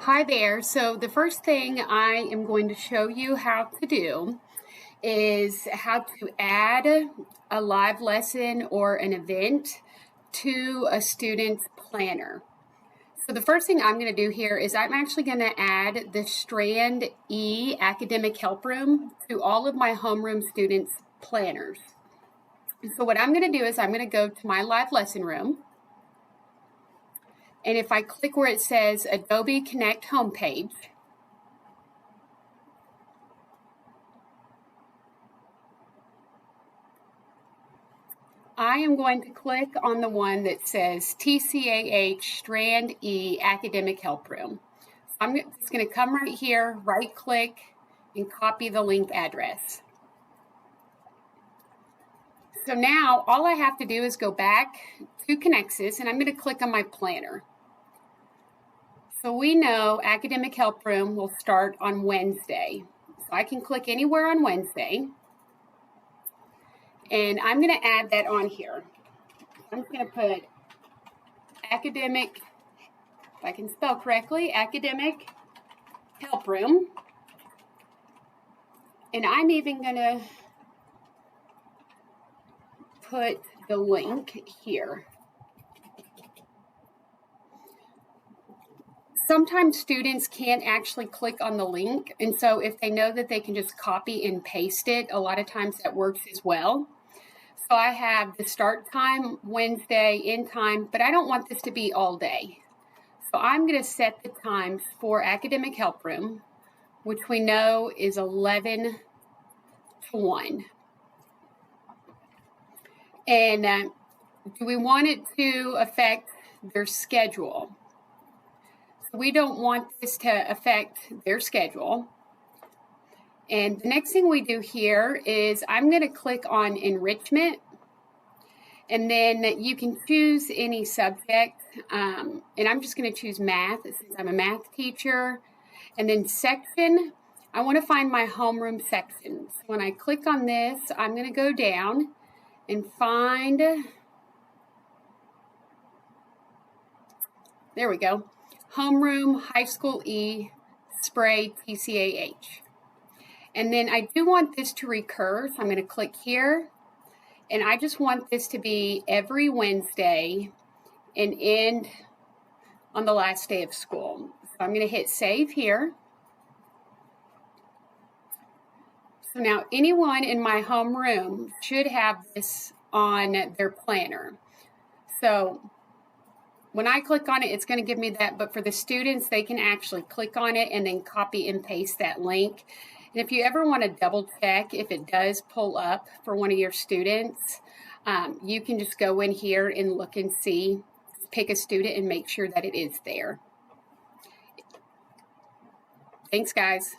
Hi there. So the first thing I am going to show you how to do is how to add a live lesson or an event to a student's planner. So the first thing I'm going to do here is I'm actually going to add the Strand E Academic Help Room to all of my homeroom students' planners. So what I'm going to do is I'm going to go to my live lesson room. And if I click where it says Adobe Connect homepage, I am going to click on the one that says TCAH Strand E Academic Help Room. I'm just going to come right here, right click, and copy the link address. So now all I have to do is go back to Connexus, and I'm going to click on my planner. So we know Academic Help Room will start on Wednesday. So I can click anywhere on Wednesday. And I'm going to add that on here. I'm just going to put Academic, if I can spell correctly, Academic Help Room. And I'm even going to put the link here. Sometimes students can't actually click on the link, and so if they know that they can just copy and paste it, a lot of times that works as well. So I have the start time, Wednesday, end time, but I don't want this to be all day. So I'm going to set the times for Academic Help Room, which we know is 11 to 1. And do we want it to affect their schedule? So we don't want this to affect their schedule. And the next thing we do here is I'm going to click on enrichment, and then you can choose any subject, and I'm just going to choose math since I'm a math teacher. And then section, I want to find my homeroom sections. When I click on this, I'm going to go down and find, there we go, homeroom high school E spray TCAH. And then I do want this to recur, so I'm going to click here. And I just want this to be every Wednesday and end on the last day of school. So I'm going to hit save here. So now anyone in my homeroom should have this on their planner. So when I click on it, it's going to give me that. But for the students, they can actually click on it and then copy and paste that link. And if you ever want to double check if it does pull up for one of your students, you can just go in here and look and see, pick a student and make sure that it is there. Thanks, guys.